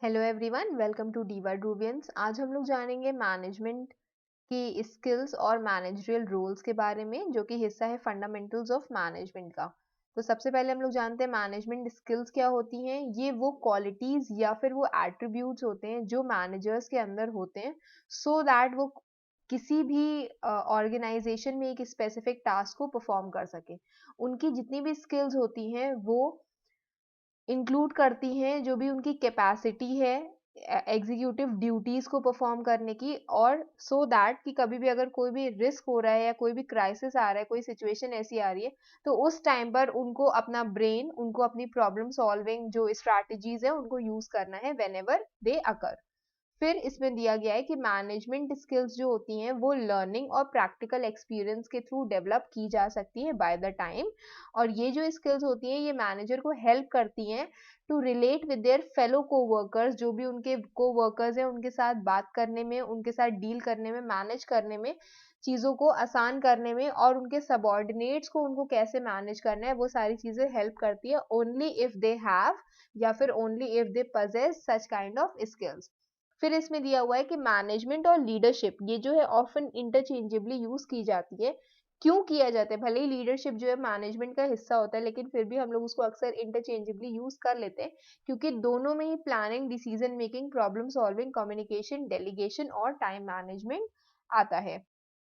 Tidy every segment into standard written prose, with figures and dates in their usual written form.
Hello everyone, welcome to डीवा ड्रूवियंस। आज हम लोग जानेंगे मैनेजमेंट की स्किल्स और मैनेजरियल रोल्स के बारे में, जो कि हिस्सा है फंडामेंटल्स ऑफ मैनेजमेंट का। तो सबसे पहले हम लोग जानते हैं मैनेजमेंट स्किल्स क्या होती हैं। ये वो क्वालिटीज या फिर वो एट्रीब्यूट्स होते हैं जो मैनेजर्स के अंदर होते हैं, सो दैट वो किसी भी ऑर्गेनाइजेशन में एक स्पेसिफिक टास्क को परफॉर्म कर सके। उनकी जितनी भी स्किल्स होती हैं वो इंक्लूड करती हैं जो भी उनकी कैपेसिटी है एग्जीक्यूटिव ड्यूटीज को परफॉर्म करने की, और सो दैट कि कभी भी अगर कोई भी रिस्क हो रहा है या कोई भी क्राइसिस आ रहा है, कोई सिचुएशन ऐसी आ रही है, तो उस टाइम पर उनको अपना ब्रेन, उनको अपनी प्रॉब्लम सॉल्विंग जो स्ट्रैटेजीज है उनको यूज करना है व्हेन एवर दे अकर। फिर इसमें दिया गया है कि मैनेजमेंट स्किल्स जो होती हैं वो लर्निंग और प्रैक्टिकल एक्सपीरियंस के थ्रू डेवलप की जा सकती है बाय द टाइम। और ये जो स्किल्स होती हैं ये मैनेजर को हेल्प करती हैं to relate with their fellow coworkers, जो भी उनके कोवर्कर्स हैं उनके साथ बात करने में, उनके साथ डील करने में, मैनेज करने में, चीज़ों को आसान करने में, और उनके सबॉर्डिनेट्स को उनको कैसे मैनेज करना है, वो सारी चीज़ें हेल्प करती है ओनली इफ दे हैव या फिर only if they possess such kind of skills. फिर इसमें दिया हुआ है कि मैनेजमेंट और लीडरशिप ये जो है ऑफन इंटरचेंजेबली यूज की जाती है। क्यों किया जाता है? भले ही लीडरशिप जो है मैनेजमेंट का हिस्सा होता है, लेकिन फिर भी हम लोग उसको अक्सर इंटरचेंजेबली यूज कर लेते हैं, क्योंकि दोनों में ही planning, decision making, problem solving, communication, delegation और टाइम मैनेजमेंट आता है।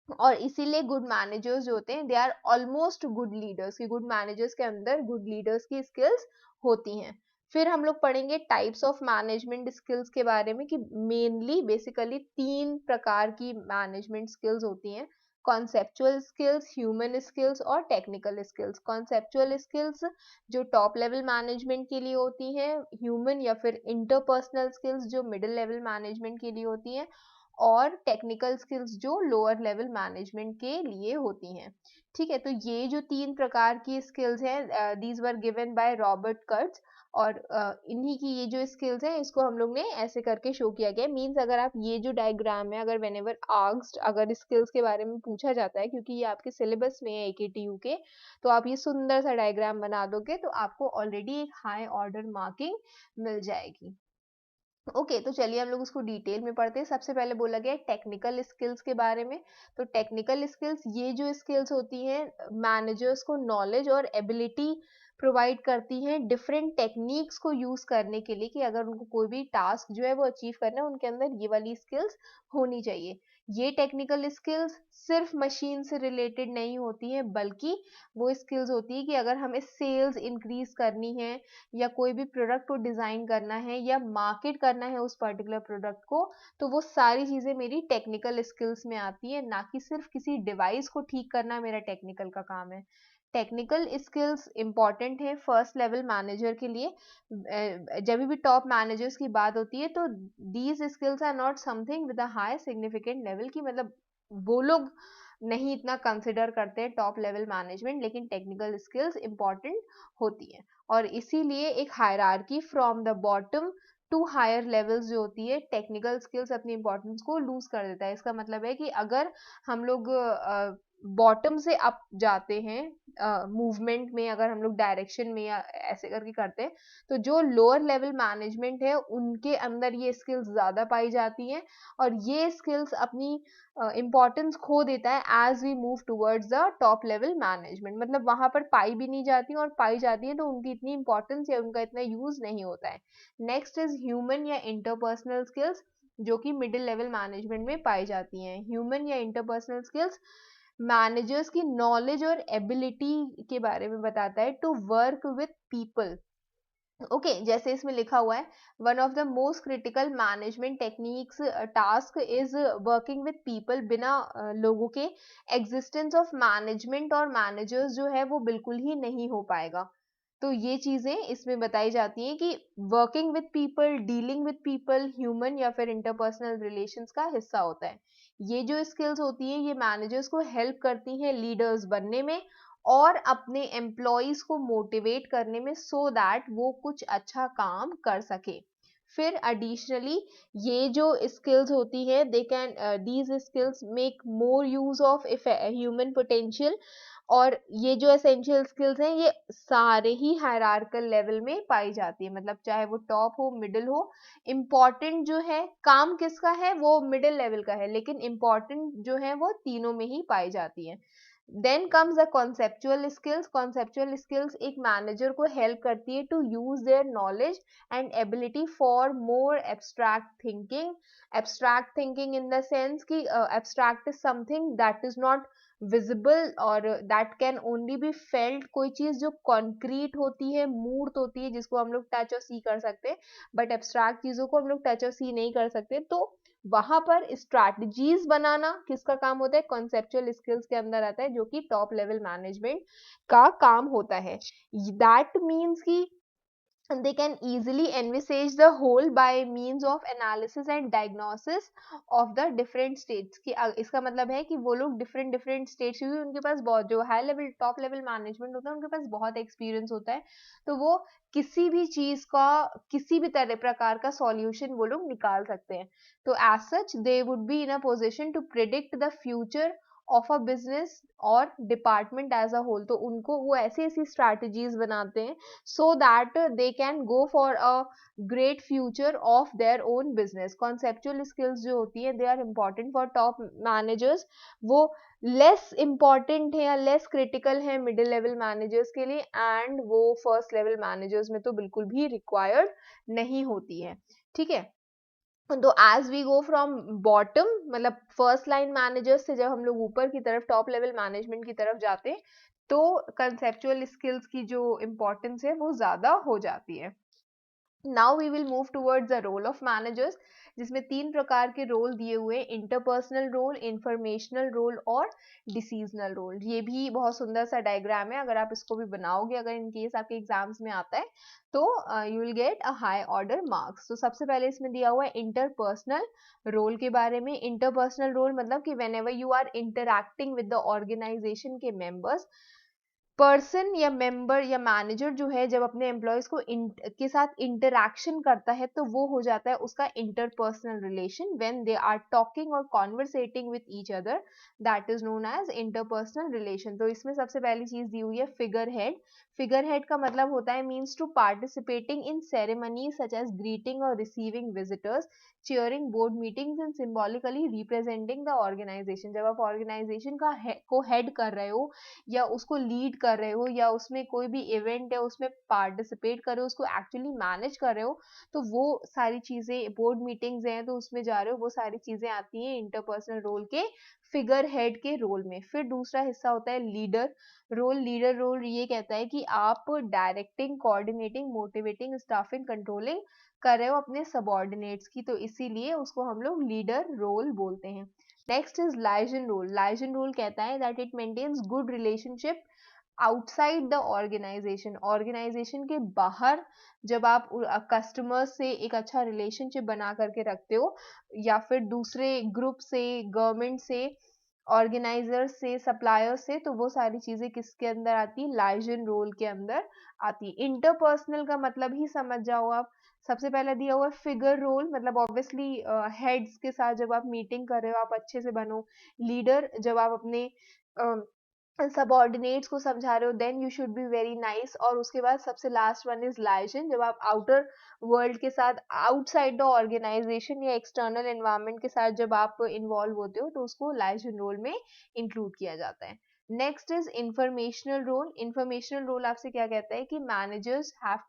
और इसीलिए गुड मैनेजर्स जो होते हैं they are almost good leaders, कि गुड मैनेजर्स के अंदर गुड लीडर्स की स्किल्स होती हैं। फिर हम लोग पढ़ेंगे टाइप्स ऑफ मैनेजमेंट स्किल्स के बारे में, कि मेनली बेसिकली 3 प्रकार की मैनेजमेंट स्किल्स होती हैं: कॉन्सेप्चुअल स्किल्स, ह्यूमन स्किल्स और टेक्निकल स्किल्स। कॉन्सेप्चुअल स्किल्स जो टॉप लेवल मैनेजमेंट के लिए होती हैं, ह्यूमन या फिर इंटरपर्सनल स्किल्स जो मिडिल लेवल मैनेजमेंट के लिए होती हैं, और टेक्निकल स्किल्स जो लोअर लेवल मैनेजमेंट के लिए होती हैं। ठीक है, तो ये जो 3 प्रकार की स्किल्स हैं, these were given by Robert Katz. और इन्हीं की ये जो स्किल्स हैं इसको हम लोग ने ऐसे करके शो किया गया। मींस अगर आप ये जो डायग्राम है, अगर व्हेनेवर आस्क्ड, अगर स्किल्स के बारे में पूछा जाता है, क्योंकि ये आपके सिलेबस में है AKTU के, तो आप ये सुंदर सा डायग्राम बना दोगे तो आपको ऑलरेडी एक हाई ऑर्डर मार्किंग मिल जाएगी। ओके, तो चलिए हम लोग उसको डिटेल में पढ़ते हैं। सबसे पहले बोला गया है टेक्निकल स्किल्स के बारे में। तो टेक्निकल स्किल्स ये जो स्किल्स होती हैं मैनेजर्स को नॉलेज और एबिलिटी प्रोवाइड करती हैं डिफरेंट टेक्निक्स को यूज करने के लिए, कि अगर उनको कोई भी टास्क जो है वो अचीव करना है, उनके अंदर ये वाली स्किल्स होनी चाहिए। ये टेक्निकल स्किल्स सिर्फ मशीन से रिलेटेड नहीं होती हैं, बल्कि वो स्किल्स होती है कि अगर हमें सेल्स इंक्रीज करनी है, या कोई भी प्रोडक्ट को डिजाइन करना है, या मार्केट करना है उस पर्टिकुलर प्रोडक्ट को, तो वो सारी चीजें मेरी टेक्निकल स्किल्स में आती है, ना कि सिर्फ किसी डिवाइस को ठीक करना मेरा टेक्निकल का काम है। टेक्निकल स्किल्स इंपॉर्टेंट है फर्स्ट लेवल मैनेजर के लिए। जब भी टॉप मैनेजर्स की बात होती है तो these skills are not something with a high significant level, की मतलब वो लोग नहीं इतना कंसिडर करते हैं टॉप लेवल मैनेजमेंट, लेकिन टेक्निकल स्किल्स इंपॉर्टेंट होती है। और इसीलिए एक hierarchy from the bottom to higher levels जो होती है, टेक्निकल स्किल्स अपनी इंपॉर्टेंस को लूज कर देता है। इसका मतलब है कि अगर हम लोग बॉटम से अप जाते हैं मूवमेंट में, अगर हम लोग डायरेक्शन में या ऐसे करके करते हैं, तो जो लोअर लेवल मैनेजमेंट है उनके अंदर ये स्किल्स ज़्यादा पाई जाती हैं, और ये स्किल्स अपनी इम्पोर्टेंस खो देता है as we move towards the top level management. मतलब वहां पर पाई भी नहीं जाती, और पाई जाती है तो उनकी इतनी इंपॉर्टेंस या उनका इतना यूज नहीं होता है। नेक्स्ट इज ह्यूमन या इंटरपर्सनल स्किल्स, जो कि मिडिल लेवल मैनेजमेंट में पाई जाती हैं। ह्यूमन या इंटरपर्सनल स्किल्स मैनेजर्स की नॉलेज और एबिलिटी के बारे में बताता है to work with people. Okay, जैसे इसमें लिखा हुआ है, one of the most critical management techniques task is working with people. बिना लोगों के एग्जिस्टेंस ऑफ मैनेजमेंट और मैनेजर्स जो है वो बिल्कुल ही नहीं हो पाएगा। तो ये चीजें इसमें बताई जाती हैं कि working with people, dealing with people, human या फिर इंटरपर्सनल रिलेशंस का हिस्सा होता है। ये जो स्किल्स होती हैं ये मैनेजर्स को हेल्प करती हैं लीडर्स बनने में, और अपने एम्प्लॉयज को मोटिवेट करने में, सो दैट वो कुछ अच्छा काम कर सके। फिर एडिशनली ये जो स्किल्स होती है they can these skills make more use of human potential, और ये जो एसेंशियल स्किल्स हैं ये सारे ही हायरार्कल लेवल में पाई जाती है, मतलब चाहे वो टॉप हो मिडिल हो, इम्पॉर्टेंट जो है काम किसका है वो मिडिल लेवल का है, लेकिन इम्पॉर्टेंट जो है वो तीनों में ही पाई जाती है। Then comes the conceptual skills. Conceptual skills एक मैनेजर को हेल्प करती है to use their knowledge and ability for more abstract thinking. Abstract thinking in the sense कि abstract is something that is not visible और that can only be felt. कोई चीज जो concrete होती है, मूर्त होती है, जिसको हम लोग टच और सी कर सकते हैं, बट एब्स्ट्रैक्ट चीजों को हम लोग टच और सी नहीं कर सकते। तो वहां पर स्ट्रैटेजीज बनाना किसका काम होता है, कॉन्सेप्चुअल स्किल्स के अंदर आता है, जो कि टॉप लेवल मैनेजमेंट का काम होता है। दैट मीन्स कि they can easily envisage the whole by means of analysis and diagnosis of the different states। कि इसका मतलब है कि वो लोग different different states, क्योंकि उनके पास बहुत जो high level top level management होता है उनके पास बहुत एक्सपीरियंस होता है, तो वो किसी भी चीज का किसी भी तरह प्रकार का सॉल्यूशन वो लोग निकाल सकते हैं। तो as such they would be in a position to predict the future of a business और डिपार्टमेंट एज अ होल। तो उनको वो ऐसी ऐसी स्ट्रैटेजीज बनाते हैं so that they can go for a great future of their own business। conceptual skills जो होती है they are important for top managers, वो less important है या less critical है middle level managers के लिए, and वो first level managers में तो बिल्कुल भी required नहीं होती है। ठीक है, तो as we go from bottom, मतलब फर्स्ट लाइन मैनेजर्स से जब हम लोग ऊपर की तरफ टॉप लेवल मैनेजमेंट की तरफ जाते हैं, तो कंसेप्चुअल स्किल्स की जो इम्पोर्टेंस है वो ज्यादा हो जाती है। Now we will move towards the role of managers, जिसमें 3 प्रकार के रोल दिए हुए हैं, इंटरपर्सनल रोल, इंफॉर्मेशनल रोल और डिसीजनल रोल। ये भी बहुत सुंदर सा डायग्राम है, अगर आप इसको भी बनाओगे, अगर इन केस आपके एग्जाम्स में आता है तो you will get a high order marks. तो सबसे पहले इसमें दिया हुआ है इंटरपर्सनल रोल के बारे में। इंटरपर्सनल रोल मतलब कि whenever you are interacting with the organisation के मेंबर्स, पर्सन या मेंबर या मैनेजर जो है जब अपने एम्प्लॉयज को के साथ इंटरैक्शन करता है तो वो हो जाता है उसका interpersonal relation. When they are talking और conversating with each other, that is known as interpersonal relation. तो इसमें सबसे पहली चीज दी हुई है फिगर हेड। फिगर हेड का मतलब होता है means to participating in ceremony such as greeting और receiving visitors, chairing board meetings and symbolically representing the organisation. जब आप ऑर्गेनाइजेशन का को हेड कर रहे हो या उसको लीड कर रहे हो या उसमें कोई भी इवेंट है उसमें पार्टिसिपेट कर रहे हो, उसको एक्चुअली मैनेज कर रहे हो, तो वो सारी चीजें, बोर्ड मीटिंग्स हैं तो उसमें जा रहे हो, वो सारी चीजें आती हैं इंटरपर्सनल रोल के फिगर हेड के रोल में। फिर दूसरा हिस्सा होता है लीडर रोल। लीडर रोल ये कहता है कि आप directing, coordinating, motivating, staffing, controlling कर रहे हो अपने सबॉर्डिनेट्स की, तो इसीलिए उसको हम लोग लीडर रोल बोलते हैं। Next is liaison role. Liaison role कहता है that it maintains good relationship outside the organisation. Organisation के बाहर जब आप कस्टमर से एक अच्छा रिलेशनशिप बना करके रखते हो, या फिर दूसरे ग्रुप से, गवर्नमेंट से, ऑर्गेनाइजर से, सप्लायर से, तो वो सारी चीजें किसके अंदर आती है, लाइजन रोल के अंदर आती है। इंटरपर्सनल का मतलब ही समझ जाओ आप। सबसे पहले दिया हुआ है फिगर रोल, मतलब ऑब्वियसली हेड्स के साथ जब आप मीटिंग कर रहे हो आप अच्छे से बनो। लीडर जब आप अपने सबऑर्डिनेट्स को समझा रहे हो then you should be very nice. और उसके बाद सबसे लास्ट वन इज लाइजन, जब आप आउटर वर्ल्ड के साथ, आउटसाइड द ऑर्गेनाइजेशन या एक्सटर्नल एनवायरनमेंट के साथ जब आप इन्वॉल्व होते हो तो उसको लाइजन रोल में इंक्लूड किया जाता है। Next is informational role. Informational role आपसे क्या कहता है कि managers have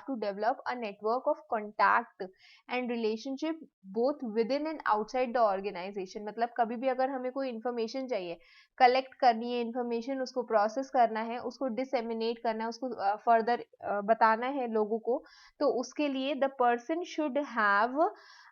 to develop a network of contact and relationship both within and outside the organisation. मतलब कभी भी अगर हमें कोई इन्फॉर्मेशन चाहिए, कलेक्ट करनी है इन्फॉर्मेशन, उसको प्रोसेस करना है, उसको डिसएमिनेट करना है, उसको फर्दर बताना है लोगों को, तो उसके लिए the person should have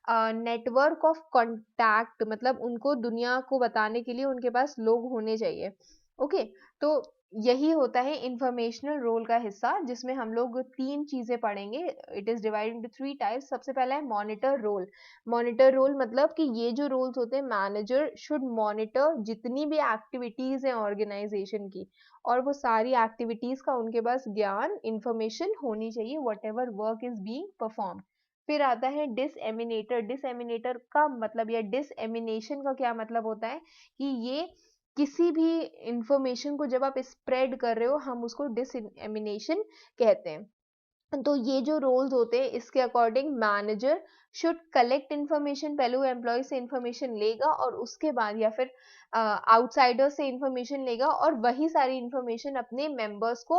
network of contact, मतलब उनको दुनिया को बताने के लिए उनके पास लोग होने चाहिए। ओके, तो यही होता है इंफॉर्मेशनल रोल का हिस्सा, जिसमें हम लोग 3 चीजें पढ़ेंगे। It is divided into 3 types. सबसे पहला है मॉनिटर रोल। मॉनिटर रोल मतलब कि ये जो रोल्स होते हैं, मैनेजर शुड मॉनिटर जितनी भी एक्टिविटीज हैं ऑर्गेनाइजेशन की, और वो सारी एक्टिविटीज का उनके पास ज्ञान, इंफॉर्मेशन होनी चाहिए, what ever work is being perform. फिर आता है डिसएमिनेटर। डिसएमिनेटर का मतलब या डिसएमिनेशन का क्या मतलब होता है कि ये किसी भी इंफॉर्मेशन को जब आप स्प्रेड कर रहे हो, हम उसको डिसएमिनेशन कहते हैं। तो ये जो रोल्स होते हैं, इसके according manager should collect information, पहले वो एम्प्लॉय से इन्फॉर्मेशन लेगा और उसके बाद या फिर आउटसाइडर से इन्फॉर्मेशन लेगा और वही सारी इन्फॉर्मेशन अपने मेंबर्स को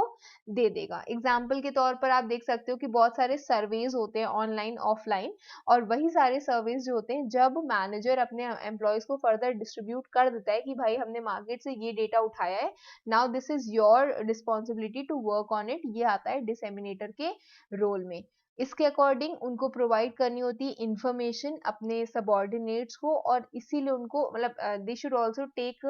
दे देगा। एग्जाम्पल के तौर पर आप देख सकते हो कि बहुत सारे सर्वेज होते हैं ऑनलाइन ऑफलाइन, और वही सारे सर्वेज जो होते हैं जब मैनेजर अपने एम्प्लॉयज को फर्दर डिस्ट्रीब्यूट कर देता है कि भाई हमने मार्केट से ये डेटा उठाया है, now this is your responsibility to work on it, ये आता है डिसएमिनेटर के रोल में। इसके अकॉर्डिंग उनको प्रोवाइड करनी होती है इंफॉर्मेशन अपने सबॉर्डिनेट्स को, और इसीलिए उनको मतलब they should also take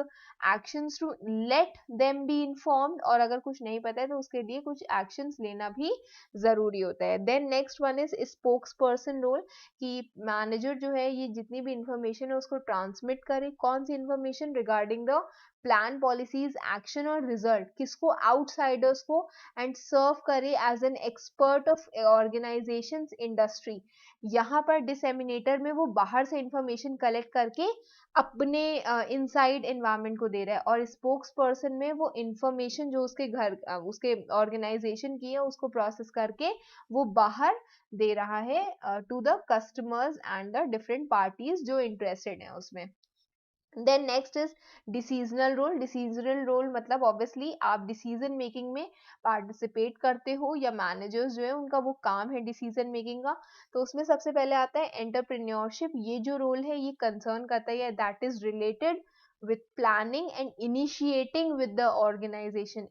actions to let them be informed, और अगर कुछ नहीं पता है तो उसके लिए कुछ एक्शंस लेना भी जरूरी होता है। Then next one is spokesperson role, कि मैनेजर जो है ये जितनी भी इंफॉर्मेशन है उसको ट्रांसमिट करे। कौन सी information? Regarding the plan, policies, action और रिजल्ट, किसको? आउटसाइडर्स को, एंड सर्व करे as an expert of organisation industry. यहाँ पर डिसएमिनेटर में वो बाहर से इंफॉर्मेशन कलेक्ट करके अपने इनसाइड एनवायरनमेंट को दे रहा है, और स्पोक्स पर्सन में वो इंफॉर्मेशन जो उसके घर उसके ऑर्गेनाइजेशन की है उसको प्रोसेस करके वो बाहर दे रहा है to the customers and the different parties जो इंटरेस्टेड है उसमें। Then next is decisional role. Decisional role मतलब ऑब्वियसली आप डिसीजन मेकिंग में पार्टिसिपेट करते हो, या मैनेजर्स जो है उनका वो काम है डिसीजन मेकिंग का। तो उसमें सबसे पहले आता है एंटरप्रेन्योरशिप। ये जो रोल है ये कंसर्न करता है that is related with planning and initiating with the organisation.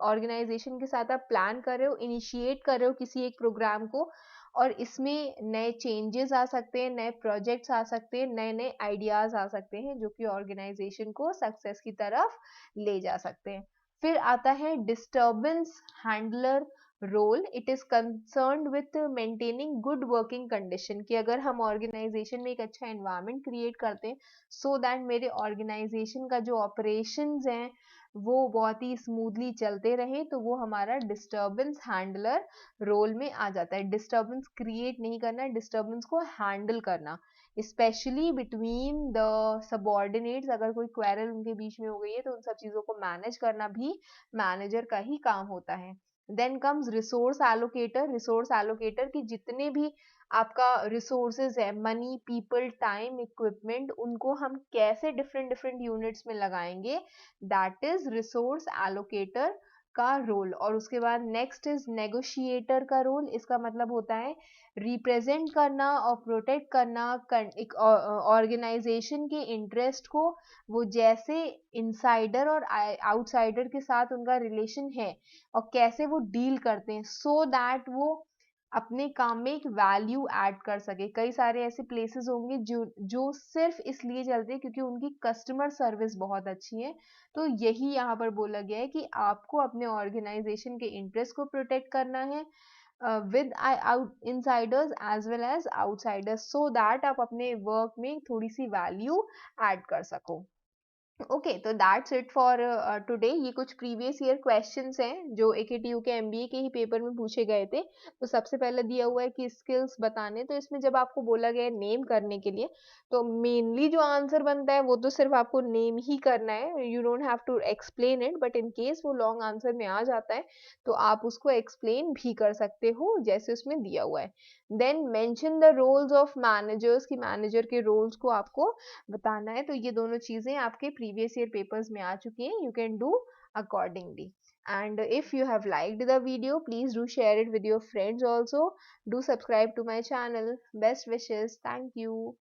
Organisation के साथ आप प्लान कर रहे हो, इनिशिएट कर रहे हो किसी एक प्रोग्राम को, और इसमें नए चेंजेस आ सकते हैं, नए प्रोजेक्ट्स आ सकते हैं, नए नए आइडियाज आ सकते हैं जो कि ऑर्गेनाइजेशन को सक्सेस की तरफ ले जा सकते हैं। फिर आता है disturbance handler role. It is concerned with maintaining good working condition, कि अगर हम ऑर्गेनाइजेशन में एक अच्छा एनवायरनमेंट क्रिएट करते हैं सो दैट मेरे ऑर्गेनाइजेशन का जो ऑपरेशंस हैं वो बहुत ही स्मूथली चलते रहे, तो वो हमारा डिस्टर्बेंस हैंडलर रोल में आ जाता है। डिस्टर्बेंस क्रिएट नहीं करना, डिस्टर्बेंस को हैंडल करना, स्पेशली बिटवीन द सबॉर्डिनेट्स। अगर कोई क्वेरल उनके बीच में हो गई है तो उन सब चीजों को मैनेज करना भी मैनेजर का ही काम होता है। Then comes resource allocator. Resource allocator की जितने भी आपका रिसोर्सेज है, मनी, पीपल, टाइम, इक्विपमेंट, उनको हम कैसे डिफरेंट डिफरेंट यूनिट्स में लगाएंगे, दैट इज रिसोर्स एलोकेटर का रोल। और उसके बाद नेक्स्ट इज नेगोशिएटर का रोल। इसका मतलब होता है रिप्रेजेंट करना और प्रोटेक्ट करना एक ऑर्गेनाइजेशन के इंटरेस्ट को, वो जैसे इनसाइडर और आउटसाइडर के साथ उनका रिलेशन है और कैसे वो डील करते हैं, सो दैट वो अपने काम में एक वैल्यू ऐड कर सके। कई सारे ऐसे प्लेसेस होंगे जो सिर्फ इसलिए चलते हैं क्योंकि उनकी कस्टमर सर्विस बहुत अच्छी है। तो यही यहाँ पर बोला गया है कि आपको अपने ऑर्गेनाइजेशन के इंटरेस्ट को प्रोटेक्ट करना है without insiders as well as outsiders, so that आप अपने वर्क में थोड़ी सी वैल्यू ऐड कर सको। ओके, तो दैट्स इट फॉर टुडे। ये कुछ प्रीवियस ईयर क्वेश्चंस हैं जो एकेटीयू के एमबीए के ही पेपर में पूछे गए थे। तो सबसे पहले दिया हुआ है कि स्किल्स बताने, तो इसमें जब आपको बोला गया है नेम करने के लिए, तो मेनली जो आंसर बनता है वो तो सिर्फ आपको नेम ही करना है, you don't have to explain it. But in case वो लॉन्ग आंसर में आ जाता है तो आप उसको एक्सप्लेन भी कर सकते हो जैसे उसमें दिया हुआ है। Then mention the roles of managers, कि मैनेजर के रोल्स को आपको बताना है। तो ये दोनों चीजें आपके प्रीवियस ईयर पेपर्स में आ चुकी हैं, you can do accordingly. And if you have liked the video, please do share it with your friends also. Do subscribe to my channel. Best wishes. Thank you.